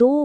2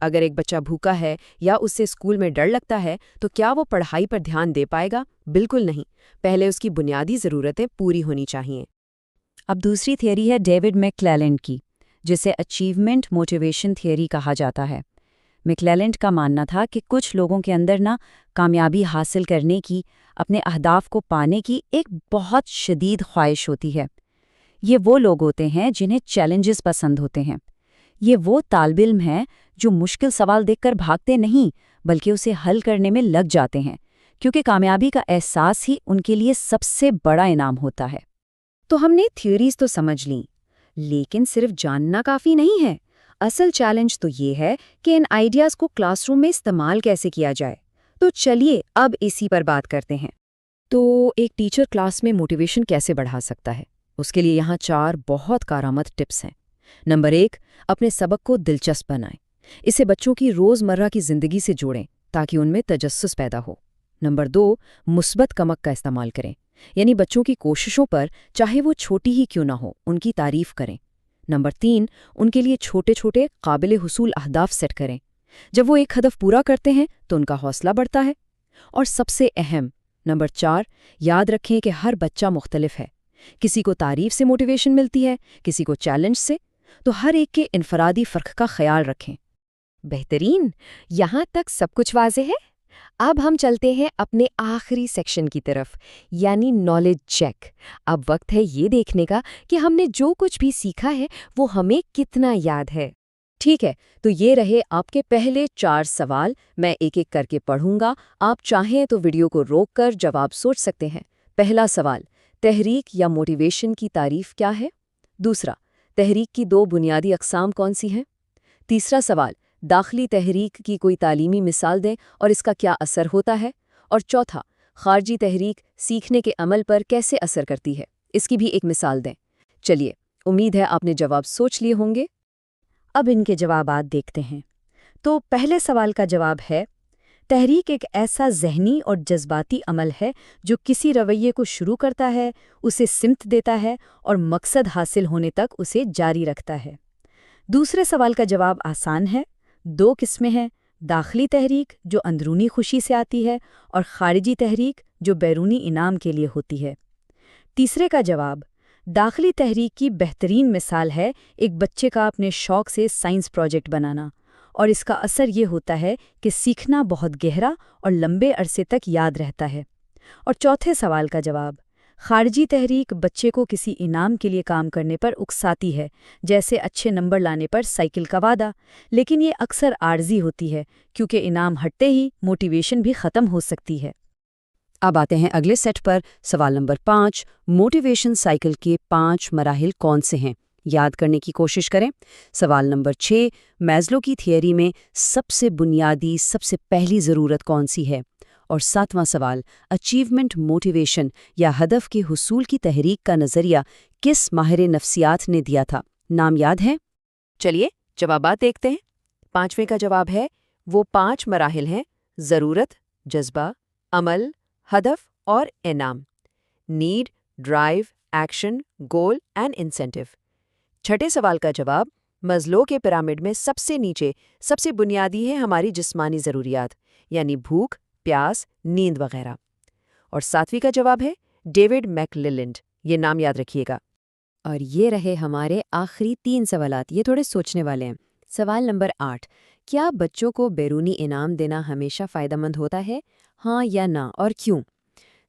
اگر ایک بچہ بھوکا ہے یا اس سے اسکول میں ڈر لگتا ہے تو کیا وہ پڑھائی پر دھیان دے پائے گا؟ بالکل نہیں۔ پہلے اس کی بنیادی ضرورتیں پوری ہونی چاہیے۔ اب دوسری تھیوری ہے ڈیوڈ میکلیلینڈ کی، جسے اچیومنٹ موٹیویشن تھیوری کہا جاتا ہے۔ میکلیلینڈ کا ماننا تھا کہ کچھ لوگوں کے اندر کامیابی حاصل کرنے کی، اپنے اہداف کو پانے کی ایک بہت شدید خواہش ہوتی ہے۔ یہ وہ لوگ ہوتے ہیں جنہیں چیلنجز پسند ہوتے ہیں۔ یہ وہ طالب علم ہیں جو مشکل سوال دیکھ کر بھاگتے نہیں بلکہ اسے حل کرنے میں لگ جاتے ہیں، کیونکہ کامیابی کا احساس ہی ان کے لیے سب سے بڑا انعام ہوتا ہے۔ تو ہم نے تھیوریز تو سمجھ لیں، لیکن صرف جاننا کافی نہیں ہے۔ اصل چیلنج تو یہ ہے کہ ان آئیڈیاز کو کلاس روم میں استعمال کیسے کیا جائے۔ تو چلیے اب اسی پر بات کرتے ہیں۔ تو ایک ٹیچر کلاس میں موٹیویشن کیسے بڑھا سکتا ہے؟ اس کے لیے یہاں 4 بہت کارآمد ٹپس ہیں۔ نمبر 1، اپنے سبق کو دلچسپ بنائیں۔ اسے بچوں کی روزمرہ کی زندگی سے جوڑیں تاکہ ان میں تجسس پیدا ہو۔ نمبر 2، مثبت کمک کا استعمال کریں، یعنی بچوں کی کوششوں پر چاہے وہ چھوٹی ہی کیوں نہ ہو ان کی تعریف کریں۔ نمبر 3، ان کے لیے چھوٹے چھوٹے قابل حصول اہداف سیٹ کریں۔ جب وہ ایک ہدف پورا کرتے ہیں تو ان کا حوصلہ بڑھتا ہے۔ اور سب سے اہم نمبر 4، یاد رکھیں کہ ہر بچہ مختلف ہے۔ کسی کو تعریف سے موٹیویشن ملتی ہے، کسی کو چیلنج سے، تو ہر ایک کے انفرادی فرق کا خیال رکھیں۔ بہترین، یہاں تک سب کچھ واضح ہے۔ اب ہم چلتے ہیں اپنے آخری سیکشن کی طرف، یعنی نالج چیک۔ اب وقت ہے یہ دیکھنے کا کہ ہم نے جو کچھ بھی سیکھا ہے وہ ہمیں کتنا یاد ہے۔ ٹھیک ہے، تو یہ رہے آپ کے پہلے 4 سوال۔ میں ایک ایک کر کے پڑھوں گا، آپ چاہیں تو ویڈیو کو روک کر جواب سوچ سکتے ہیں۔ پہلا سوال، تحریک یا موٹیویشن کی تعریف کیا ہے؟ دوسرا، تحریک کی 2 بنیادی اقسام کون سی ہیں؟ تیسرا سوال، داخلی تحریک کی کوئی تعلیمی مثال دیں اور اس کا کیا اثر ہوتا ہے؟ اور چوتھا، خارجی تحریک سیکھنے کے عمل پر کیسے اثر کرتی ہے؟ اس کی بھی ایک مثال دیں۔ چلیے، امید ہے آپ نے جواب سوچ لیے ہوں گے۔ اب ان کے جوابات دیکھتے ہیں۔ تو پہلے سوال کا جواب ہے، تحریک ایک ایسا ذہنی اور جذباتی عمل ہے جو کسی رویے کو شروع کرتا ہے، اسے سمت دیتا ہے اور مقصد حاصل ہونے تک اسے جاری رکھتا ہے۔ دوسرے سوال کا جواب آسان ہے۔ 2 قسمیں ہیں، داخلی تحریک جو اندرونی خوشی سے آتی ہے اور خارجی تحریک جو بیرونی انعام کے لیے ہوتی ہے۔ تیسرے کا جواب، داخلی تحریک کی بہترین مثال ہے ایک بچے کا اپنے شوق سے سائنس پروجیکٹ بنانا، اور اس کا اثر یہ ہوتا ہے کہ سیکھنا بہت گہرا اور لمبے عرصے تک یاد رہتا ہے۔ اور چوتھے سوال کا جواب، خارجی تحریک بچے کو کسی انعام کے لیے کام کرنے پر اکساتی ہے، جیسے اچھے نمبر لانے پر سائیکل کا وعدہ، لیکن یہ اکثر عارضی ہوتی ہے کیونکہ انعام ہٹتے ہی موٹیویشن بھی ختم ہو سکتی ہے۔ اب آتے ہیں اگلے سیٹ پر۔ سوال نمبر 5، موٹیویشن سائیکل کے 5 مراحل کون سے ہیں؟ یاد کرنے کی کوشش کریں۔ سوال نمبر 6، میزلو کی تھیوری میں سب سے بنیادی، سب سے پہلی ضرورت کون سی ہے؟ اور 7واں سوال، اچیومنٹ موٹیویشن یا ہدف کے حصول کی تحریک کا نظریہ کس ماہر نفسیات نے دیا تھا؟ نام یاد ہے؟ چلیے جوابات دیکھتے ہیں۔ 5ویں کا جواب ہے، وہ 5 مراحل ہیں: ضرورت، جذبہ، عمل، ہدف اور انعام۔ Need, drive, action, goal and incentive. 6ٹھے سوال کا جواب، مزلو کے پیرامڈ میں سب سے نیچے سب سے بنیادی ہے ہماری جسمانی ضروریات، یعنی بھوک، پیاس، نیند وغیرہ۔ اور 7ویں کا جواب ہے ڈیوڈ میکلیلینڈ، یہ نام یاد رکھیے گا۔ اور یہ رہے ہمارے آخری 3 سوالات، یہ تھوڑے سوچنے والے ہیں۔ سوال نمبر 8، کیا بچوں کو بیرونی انعام دینا ہمیشہ فائدہ مند ہوتا ہے؟ ہاں یا نہ، اور کیوں؟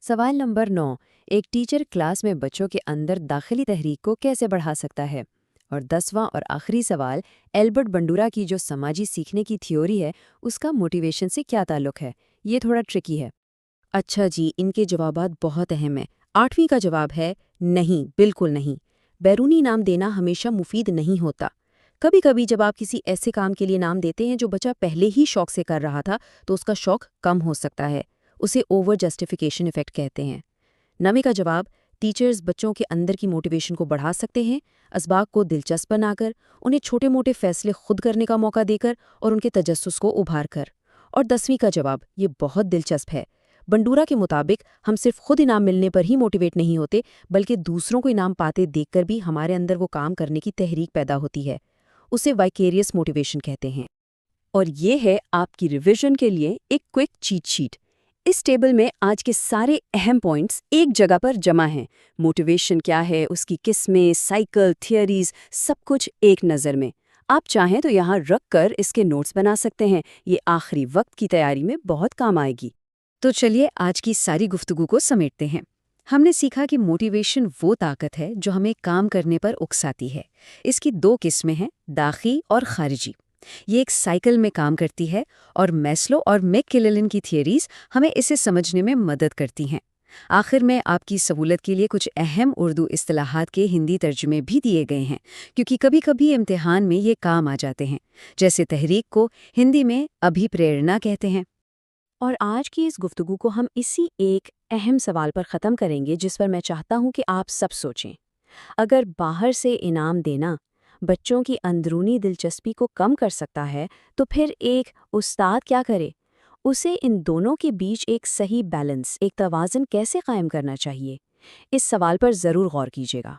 سوال نمبر 9، ایک ٹیچر کلاس میں بچوں کے اندر داخلی تحریک کو کیسے بڑھا سکتا ہے؟ اور 10واں اور آخری سوال، ایلبرٹ بنڈورا کی جو سماجی سیکھنے کی تھیوری ہے اس کا موٹیویشن سے کیا تعلق ہے؟ یہ تھوڑا ٹرکی ہے۔ اچھا جی، ان کے جوابات بہت اہم ہیں۔ 8ویں کا جواب ہے نہیں، بالکل نہیں۔ بیرونی انعام دینا ہمیشہ مفید نہیں ہوتا۔ کبھی کبھی جب آپ کسی ایسے کام کے لیے انعام دیتے ہیں جو بچہ پہلے ہی شوق سے کر رہا تھا تو اس کا شوق کم ہو سکتا ہے۔ اسے اوور جسٹیفیکیشن ایفیکٹ کہتے ہیں۔ 9ویں کا جواب، ٹیچرز بچوں کے اندر کی موٹیویشن کو بڑھا سکتے ہیں اسباق کو دلچسپ بنا کر، انہیں چھوٹے موٹے فیصلے خود کرنے کا موقع دے کر اور ان کے تجسس کو ابھار کر۔ اور 10ویں کا جواب، یہ بہت دلچسپ ہے۔ بنڈورا کے مطابق ہم صرف خود انعام ملنے پر ہی موٹیویٹ نہیں ہوتے بلکہ دوسروں کو انعام پاتے دیکھ کر بھی ہمارے اندر وہ کام کرنے کی تحریک پیدا ہوتی ہے۔ اسے وائکیریس موٹیویشن کہتے ہیں۔ اور یہ ہے آپ کی ریویژن کے لیے ایک کوئک چیٹ شیٹ۔ اس ٹیبل میں آج کے سارے اہم پوائنٹس ایک جگہ پر جمع ہیں۔ موٹیویشن کیا ہے، اس کی قسمیں، سائیکل، تھیوریز، سب کچھ ایک نظر میں۔ آپ چاہیں تو یہاں رکھ کر اس کے نوٹس بنا سکتے ہیں، یہ آخری وقت کی تیاری میں بہت کام آئے گی۔ تو چلیے آج کی ساری گفتگو کو سمیٹتے ہیں۔ ہم نے سیکھا کہ موٹیویشن وہ طاقت ہے جو ہمیں کام کرنے پر اکساتی ہے۔ اس کی 2 قسمیں ہیں، داخلی اور خارجی۔ یہ ایک سائیکل میں کام کرتی ہے اور میسلو اور میک کلیلن کی تھیوریز ہمیں اسے سمجھنے میں مدد کرتی ہیں۔ آخر میں آپ کی سہولت کے لیے کچھ اہم اردو اصطلاحات کے ہندی ترجمے بھی دیے گئے ہیں، کیونکہ کبھی کبھی امتحان میں یہ کام آ جاتے ہیں، جیسے تحریک کو ہندی میں ابھی پریرنا کہتے ہیں۔ اور آج کی اس گفتگو کو ہم اسی ایک اہم سوال پر ختم کریں گے جس پر میں چاہتا ہوں کہ آپ سب سوچیں۔ اگر باہر سے انعام دینا بچوں کی اندرونی دلچسپی کو کم کر سکتا ہے تو پھر ایک استاد کیا کرے؟ اسے ان دونوں کے بیچ ایک صحیح بیلنس، ایک توازن کیسے قائم کرنا چاہیے؟ اس سوال پر ضرور غور کیجیے گا۔